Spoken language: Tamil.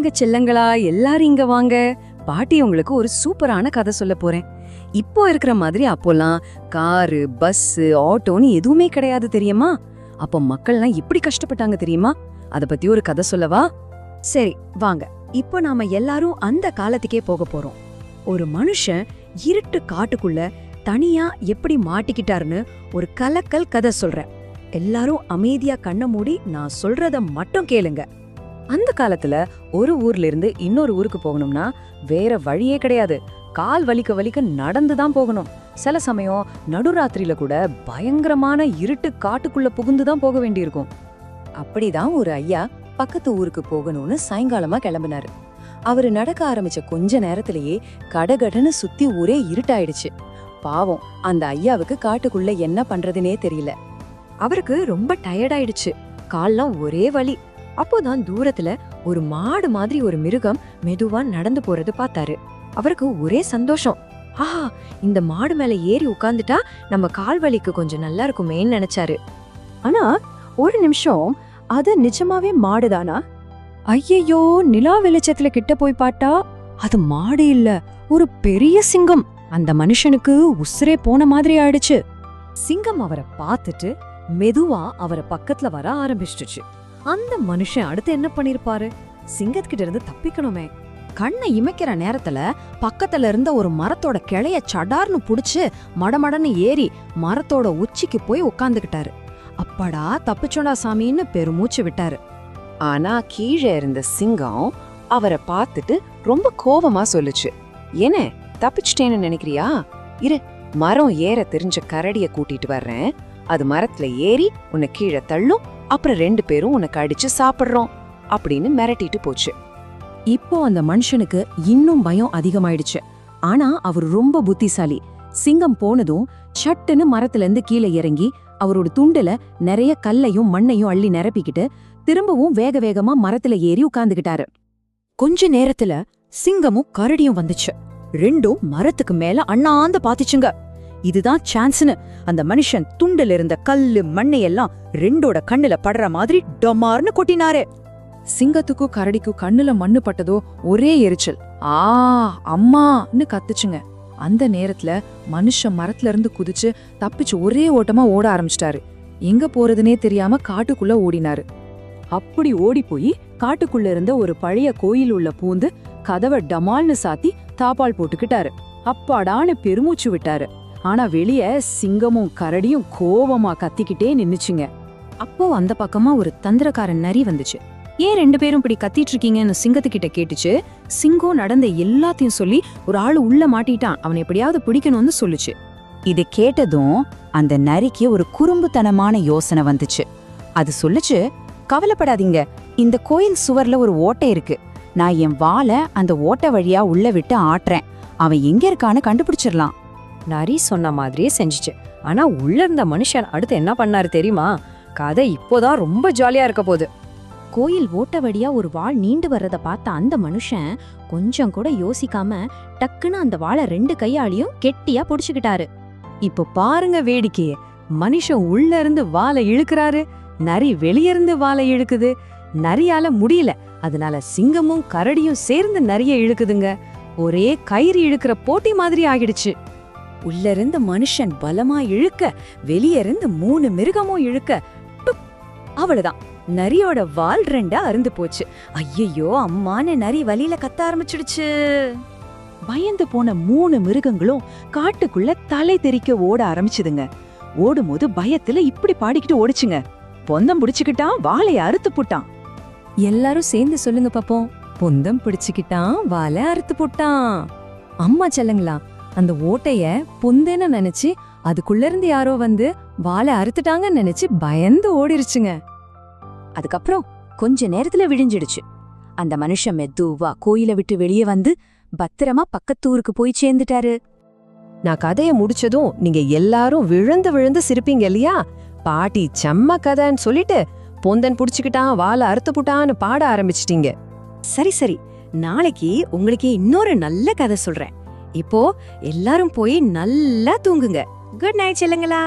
வாங்க செல்லங்களா, எல்லாரும் இங்க வாங்க. பாட்டி உங்களுக்கு ஒரு சூப்பரான கதை சொல்ல போறேன். இப்போ இருக்கிற மாதிரி அப்போலாம் காரு, பஸ், ஆட்டோன்னு எதுவுமே கிடையாது தெரியுமா? அப்போ மக்கள்லாம் எப்படி கஷ்டப்பட்டாங்க தெரியுமா? அத பத்தி ஒரு கதை சொல்லவா? சரி வாங்க, இப்போ நாம எல்லாரும் அந்த காலத்துக்கே போக போறோம். ஒரு மனுஷன் இருட்டு காட்டுக்குள்ள தனியா எப்படி மாட்டிக்கிட்டாருன்னு ஒரு கலக்கல் கதை சொல்றேன். எல்லாரும் அமைதியா கண்ண மூடி நான் சொல்றத மட்டும் கேளுங்க. அந்த காலத்துல ஒரு ஊர்ல இருந்து இன்னொரு ஊருக்கு போகணும்னா வேற வழியே கிடையாது. கால் வலிக்க வலிக்க நடந்துதான் போகணும். சில சமயம் நடுராத்திரியில கூட பயங்கரமான இருட்டு காட்டுக்குள்ள புகுந்துதான் போக வேண்டியிருக்கும். அப்படிதான் ஒரு ஐயா பக்கத்து ஊருக்கு போகணும்னு சாயங்காலமா கிளம்பினாரு. அவரு நடக்க ஆரம்பிச்ச கொஞ்ச நேரத்திலேயே கடகடன்னு சுத்தி ஊரே இருட்டாயிடுச்சு. பாவம், அந்த ஐயாவுக்கு காட்டுக்குள்ள என்ன பண்றதுனே தெரியல. அவருக்கு ரொம்ப டயர்டாயிடுச்சு. கால்லாம் ஒரே வலி. அப்போதான் தூரத்துல ஒரு மாடு மாதிரி ஒரு மிருகம் மெதுவா நடந்து போறது பார்த்தாரு. அவருக்கு ஒரே சந்தோஷம். ஆஹா, இந்த மாடு மேல ஏறி உட்கார்ந்துட்டா நம்ம கால் வலிக்கு கொஞ்சம் நல்லா இருக்குமேன்னு நினைச்சாரு. ஆனா ஒரு நிமிஷம், அது நிஜமாவே மாடுதானா? ஐயையோ, நிலா வெளிச்சத்துல கிட்ட போய் பார்த்தா அது மாடு இல்ல, ஒரு பெரிய சிங்கம். அந்த மனுஷனுக்கு உசுரே போன மாதிரி ஆயிடுச்சு. சிங்கம் அவரை பார்த்துட்டு மெதுவா அவரை பக்கத்துல வர ஆரம்பிச்சிடுச்சு. அந்த மனுஷன் அடுத்து என்ன பண்ணிருப்பாரு? சிங்கத்துக்கிட்ட இருந்து தப்பிக்கணுமே. கண்ணை இமைக்கிற நேரத்துல பக்கத்துல இருந்த ஒரு மரத்தோட கிளைய சடார்னு புடிச்சு மடமடன்னு ஏறி மரத்தோட உச்சிக்கு போய் உட்கார்ந்துகிட்டாரு. அப்படா தப்பிச்சோடா சாமின்னு பெருமூச்சு விட்டாரு. ஆனா கீழே இருந்த சிங்கம் அவரை பார்த்துட்டு ரொம்ப கோவமா சொல்லுச்சு. என்ன தப்பிச்சிட்டேன்னு நினைக்கிறியா? இரு, மரம் ஏற தெரிஞ்ச கரடிய கூட்டிட்டு வர்றேன். அது மரத்துல ஏறி உன்னை கீழே தள்ளும். அப்புறம் 2 பேரும் உனக்கு அடிச்சு சாப்பிடுறோம் அப்படின்னு மிரட்டிட்டு போச்சு. இப்போ அந்த மனுஷனுக்கு இன்னும் பயம் அதிகமாயிடுச்சு. ஆனா அவர் ரொம்ப புத்திசாலி. சிங்கம் போனதும் சட்டுன்னு மரத்துல இருந்து கீழே இறங்கி அவரோட துண்டுல நிறைய கல்லையும் மண்ணையும் அள்ளி நிரப்பிக்கிட்டு திரும்பவும் வேக வேகமா மரத்துல ஏறி உட்கார்ந்துகிட்டாரு. கொஞ்ச நேரத்துல சிங்கமும் கரடியும் வந்துச்சு. 2ம் மரத்துக்கு மேல அண்ணாந்து பாத்துச்சுங்க. இதுதான் சான்ஸ்னு அந்த மனுஷன் துண்டுல இருந்த கல்லு மண்ணையெல்லாம் 2ஓட கண்ணுல படுற மாதிரி டொமார்னு கொட்டினாரு. சிங்கத்துக்கும் கரடிக்கும் கண்ணுல மண்ணு பட்டதோ ஒரே எரிச்சல். ஆ அம்மான்னு கத்துச்சுங்க. அந்த நேரத்துல மனுஷன் மரத்துல இருந்து குதிச்சு தப்பிச்சு ஒரே ஓட்டமா ஓட ஆரம்பிச்சிட்டாரு. எங்க போறதுனே தெரியாம காட்டுக்குள்ள ஓடினாரு. அப்படி ஓடி போய் காட்டுக்குள்ள இருந்த ஒரு பழைய கோயில் உள்ள பூந்து கதவை டமால்னு சாத்தி தாப்பால் போட்டுக்கிட்டாரு. அப்பாடான்னு பெருமூச்சு விட்டாரு. ஆனா வெளிய சிங்கமும் கரடியும் கோவமா கத்திக்கிட்டே நின்னுச்சுங்க. அப்போ அந்த பக்கமா ஒரு தந்திரக்காரன் நரி வந்துச்சு. ஏன் 2 பேரும் இப்படி கத்திட்டு இருக்கீங்கன்னு சிங்கத்துக்கிட்ட கேட்டுச்சு. சிங்கம் நடந்த எல்லாத்தையும் சொல்லி ஒரு ஆளு உள்ள மாட்டிட்டான், அவனை எப்படியாவது பிடிக்கணும்னு சொல்லுச்சு. இது கேட்டதும் அந்த நரிக்கு ஒரு குறும்புத்தனமான யோசனை வந்துச்சு. அது சொல்லுச்சு, கவலைப்படாதீங்க, இந்த கோயில் சுவர்ல ஒரு ஓட்டை இருக்கு. நான் என் வாளை அந்த ஓட்டை வழியா உள்ள விட்டு ஆட்டுறேன். அவன் எங்க இருக்கான்னு கண்டுபிடிச்சிடலாம். நரி சொன்ன மாதிரியே செஞ்சுச்சு. ஆனா உள்ள இருந்த மனுஷன் அடுத்து என்ன பண்ணாரு தெரியுமா? கதை இப்போதான் ரொம்ப ஜாலியா இருக்க போகுது. கோயில் ஓட்ட வழியா ஒரு வாள் நீண்டு வர்றத பார்த்த அந்த மனுஷன் கொஞ்சம் கூட யோசிக்காம டக்குன்னு அந்த வாளை 2 கையாலையும் கெட்டியா புடிச்சுக்கிட்டாரு. இப்போ பாருங்க வேடிக்கையே, மனுஷன் உள்ள இருந்து வாளை இழுக்கிறாரு, நரி வெளியிருந்து வாளை இழுக்குது. நரியால முடியல, அதனால சிங்கமும் கரடியும் சேர்ந்து நரிய இழுக்குதுங்க. ஒரே கயிறு இழுக்கிற போட்டி மாதிரி ஆகிடுச்சு. உள்ள இருந்து மனுஷன் பலமா இழுக்க, வெளிய இருந்து 3 மிருகமும் இழுக்க, அவ்வளவுதான், நரியோட வால் 2ஆ அறுந்து போச்சு. ஐயையோ அம்மான்னு நரி வலியில கத்த ஆரம்பிச்சிடுச்சு. பயந்து போன 3 மிருகங்களும் காட்டுக்குள்ள தலை தெறிக்க ஓட ஆரம்பிச்சுதுங்க. ஓடும்போது பயத்துல இப்படி பாடிக்கிட்டு ஓடிச்சுங்க. பொந்தம் பிடிச்சுக்கிட்டான், வாளை அறுத்து போட்டான். எல்லாரும் சேர்ந்து சொல்லுங்க பாப்போம். பொந்தம் பிடிச்சுக்கிட்டான், வாளை அறுத்து போட்டான். அம்மா செல்லுங்களா, அந்த ஓட்டைய பொந்தேன்னு நினைச்சு அதுக்குள்ள இருந்து யாரோ வந்து வாளை அறுத்துட்டாங்கன்னு நினைச்சு பயந்து ஓடிருச்சுங்க. அதுக்கப்புறம் கொஞ்ச நேரத்துல விழிஞ்சிடுச்சு. அந்த மனுஷன் மெதுவா கோயிலை விட்டு வெளியே வந்து பத்திரமா பக்கத்தூருக்கு போய் சேர்ந்துட்டாரு. நான் கதைய முடிச்சதும் நீங்க எல்லாரும் விழுந்து விழுந்து சிரிப்பீங்க இல்லையா? பாட்டி செம்ம கதைன்னு சொல்லிட்டு பொந்தன் புடிச்சுக்கிட்டான், வாளை அறுத்து புட்டான்னு பாட ஆரம்பிச்சிட்டீங்க. சரி சரி, நாளைக்கு உங்களுக்கு இன்னொரு நல்ல கதை சொல்றேன். இப்போ எல்லாரும் போய் நல்லா தூங்குங்க. Good night செல்லுங்களா.